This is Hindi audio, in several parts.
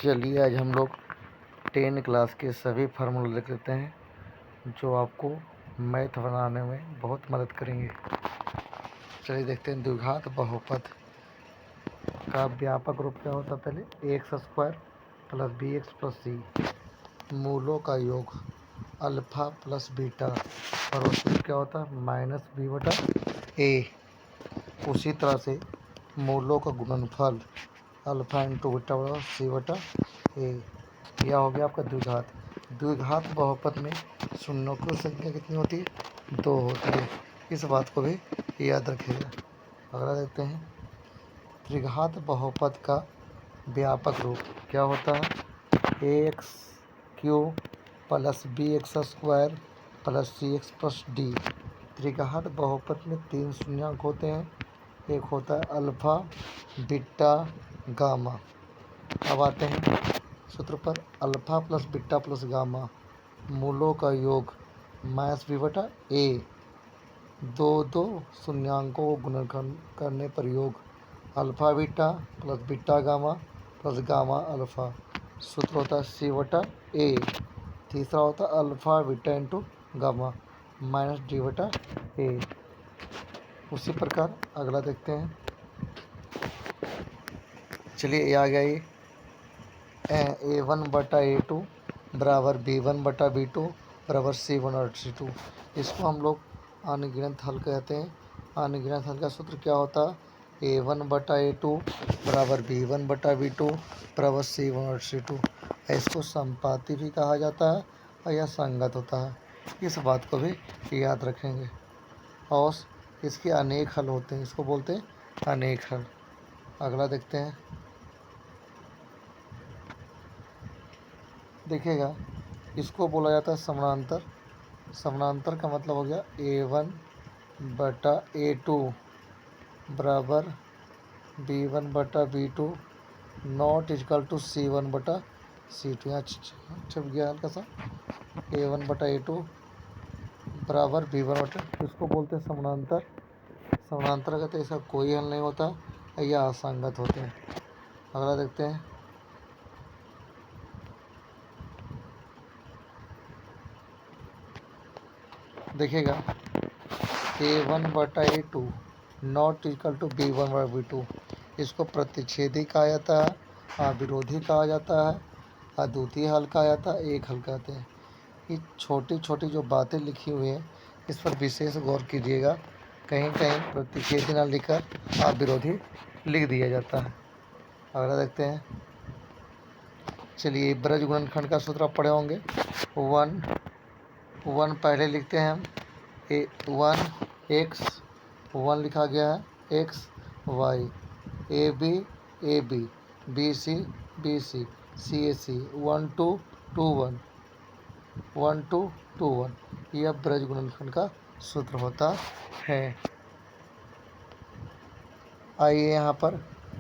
चलिए आज हम लोग 10 क्लास के सभी फार्मूले लिख लेते हैं जो आपको मैथ बनाने में बहुत मदद करेंगे। चलिए देखते हैं। द्विघात बहुपद का व्यापक रूप क्या होता है। पहले x square plus b x plus c, मूलों का योग अल्फा प्लस बीटा, और उसमें क्या होता है माइनस बी बटा ए। उसी तरह से मूलों का गुणनफल अल्फा इंटू बीटा बटा सी बटा ए। यह हो गया आपका द्विघात। द्विघात बहुपद में शून्यों की संख्या कितनी होती है? 2 होती है। इस बात को भी याद रखिएगा। अगला देखते हैं। त्रिघात बहुपद का व्यापक रूप क्या होता है? X cube plus b x square plus c x plus d. त्रिघात बहुपद में 3 शून्यांक होते हैं। एक होता है अल्फा बीटा गामा। अब आते हैं सूत्र पर। Alpha plus beta plus gamma, मूलों का योग माइनस बी बटा ए। दो शून्यांकों को गुणन करने पर योग alpha beta plus beta gamma plus gamma alpha. सूत्र होता है सी बटा ए। तीसरा होता है alpha beta into gamma minus D बटा ए। उसी प्रकार अगला देखते हैं। चलिए ये आ गया। ये A1 बटा A2 बराबर B1 बटा B2 बराबर C1 और C2। इसको हम लोग अनगिनत हल कहते हैं। अनगिनत हल का सूत्र क्या होता है? A1 बटा A2 बराबर B1 बटा B2 बराबर C1 और C2। इसको संपाती भी कहा जाता है और यह संगत होता है। इस बात को भी याद रखेंगे। और इसके अनेक हल होते हैं, इसको बोलते हैं अनेक हल। अगला देखते हैं। देखिएगा, इसको बोला जाता है समानांतर। समानांतर का मतलब हो गया A1 बटा A2 बराबर B1 बटा B2 not is equal to C1 बटा C2। यहाँ छप गया हल्का सा। A1 बटा A2 बराबर B1 बटा, इसको बोलते हैं समानांतर। समानांतर का तो ऐसा कोई हल नहीं होता, यह असंगत होते हैं। अगला देखते हैं। देखिएगा, A1 बटा A2 not equal to B1 बटा B2, इसको प्रतिच्छेदी कहा जाता है, अविरोधी कहा जाता है, अद्वितीय हल कहा जाता है, एक हल कहते हैं। ये छोटी छोटी जो बातें लिखी हुई हैं इस पर विशेष गौर कीजिएगा। कहीं कहीं प्रतिच्छेदी ना लिखकर अविरोधी लिख दिया जाता है। अगला देखते हैं। चलिए, ब्रज गुणनखंड का सूत्र आप पढ़े होंगे। 1 पहले लिखते हैं हम। 1 एक्स 1 लिखा गया है, x y, a b b c c a c 1 2 2 1 1 2 2 1। यह ब्रज गुणनखंड का सूत्र होता है। आइए यहाँ पर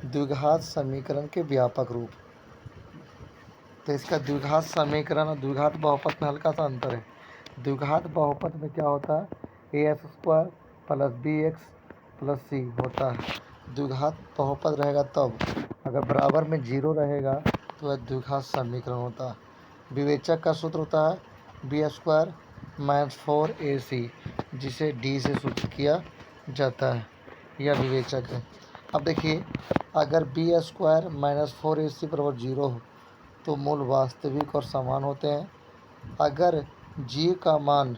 द्विघात समीकरण के व्यापक रूप। तो इसका द्विघात समीकरण और द्विघात बहुपद में हल्का सा अंतर है। द्विघात बहुपद में क्या होता है? A x square plus b x plus c होता है। द्विघात बहुपद रहेगा तब, अगर बराबर में 0 रहेगा तो वह द्विघात समीकरण होता है। विवेचक का सूत्र होता है बी स्क्वायर माइनस 4AC, जिसे डी से सूचित किया जाता है। यह विवेचक है। अब देखिए, अगर बी स्क्वायर माइनस 4AC बराबर 0 हो तो मूल वास्तविक और समान होते हैं। अगर जी का मान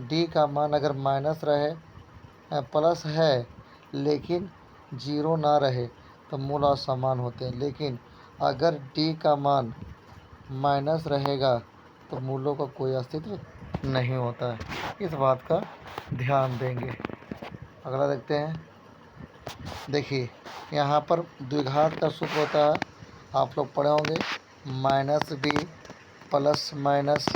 डी का मान अगर माइनस रहे प्लस है लेकिन 0 ना रहे तो मूल असमान होते हैं। लेकिन अगर डी का मान माइनस रहेगा तो मूलों का कोई अस्तित्व नहीं होता है। इस बात का ध्यान देंगे। अगला देखते हैं। देखिए, यहाँ पर द्विघात का सूत्र होता है, आप लोग पढ़े होंगे, minus b plus minus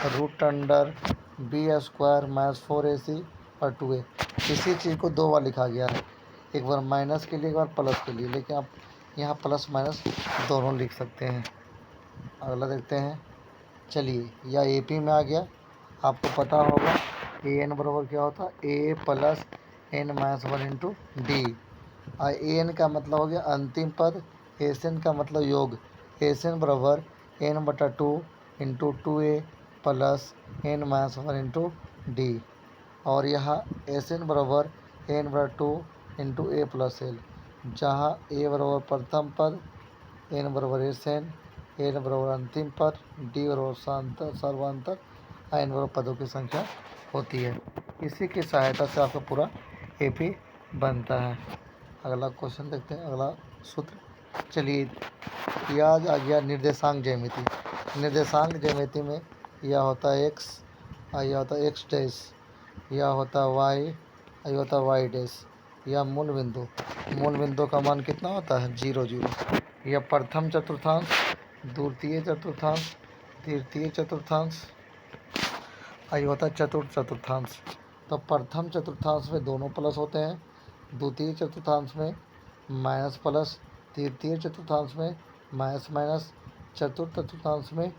root under b square minus 4AC और 2A। इसी चीज़ को 2 बार लिखा गया है, एक बार माइनस के लिए एक बार प्लस के लिए, लेकिन आप यहाँ प्लस माइनस दोनों लिख सकते हैं। अगला देखते हैं। चलिए, यह AP में आ गया। आपको पता होगा AN बराबर क्या होता है? A plus N minus 1 into D. AN का मतलब हो गया अंतिम पद, SN का मतलब योग, एस एन बराबर एन बटा two into two a plus n minus one into d. और यहाँ एस एन बराबर एन बटा two into a plus l, जहाँ ए बराबर प्रथम पद, एन बराबर एस एन बराबर अंतिम पद, डी बराबर सर्वांतर, एन बराबर पदों की संख्या होती है। इसी की सहायता से आपका पूरा एपी बनता है। अगला क्वेश्चन देखते हैं, अगला सूत्र। चलिए, याद आ गया निर्देशांक ज्यामिति। निर्देशांक ज्यामिति में यह होता है एक्स, यह होता है एक्स डैश, यह होता है वाई, यह होता है वाई डैश। यह मूल बिंदु का मान कितना होता है 0 0। यह प्रथम चतुर्थांश, द्वितीय चतुर्थांश, तृतीय चतुर्थांश, यह होता है चतुर्थ चतुर्थांश। तो प्रथम चतुर्थांश में दोनों प्लस होते हैं, द्वितीय चतुर्थांश में माइनस प्लस, तृतीय चतुर्थांश में माइनस माइनस, चतुर्थ चतुर्थांश में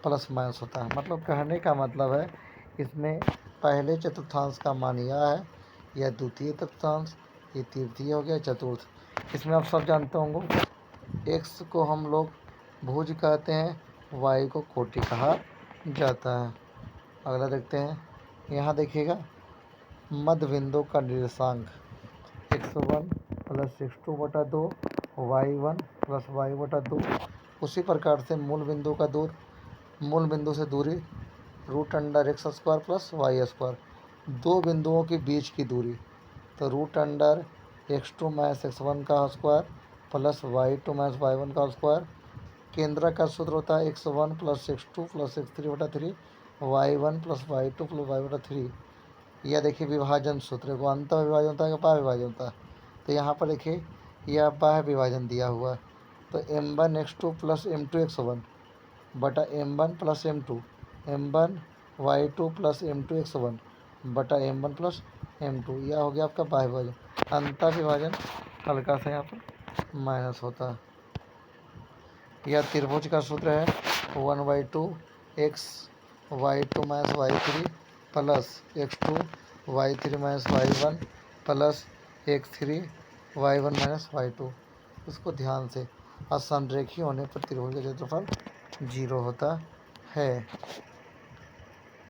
प्लस माइनस होता है। मतलब कहने का मतलब है, इसमें पहले चतुर्थांश का मान यह है, यह द्वितीय चतुर्थांश, ये तृतीय हो गया चतुर्थ। इसमें आप सब जानते होंगे, एक्स को हम लोग भुज कहते हैं, वाई को कोटि कहा जाता है। अगला देखते हैं, यहाँ देखिएगा मध्य बिंदु का निर्देशांक x1 प्लस x2 बटा 2, y1 प्लस y बटा 2। उसी प्रकार से मूल बिंदु से दूरी root under x square plus y square, दो बिंदुओं के बीच की दूरी, तो root under x2 minus x1 का square plus y2 minus y1 का स्क्वायर। केंद्र का सूत्र होता है x1 plus x2 plus x3 बटा 3, y1 plus y2 plus y बटा 3। यह देखिए विभाजन सूत्र को अंत विभाजन होता है कि बाह्य विभाजन होता है। तो यहाँ पर देखिए यह बाह्य विभाजन दिया हुआ है, तो m1 x2 plus m2 x1 बटा m1 plus m2, m1 y2 plus m2 x1 बटा m1 प्लस m2। यह हो गया आपका बाह्य विभाजन। अंत विभाजन हल्का सा यहाँ पर माइनस होता है। यह त्रिभुज का सूत्र है 1/2 x y2 minus y3 plus x2 y3 minus y1 plus x3 y1 minus y2। इसको ध्यान से, असंरेखीय होने पर त्रिभुज का क्षेत्रफल 0 होता है।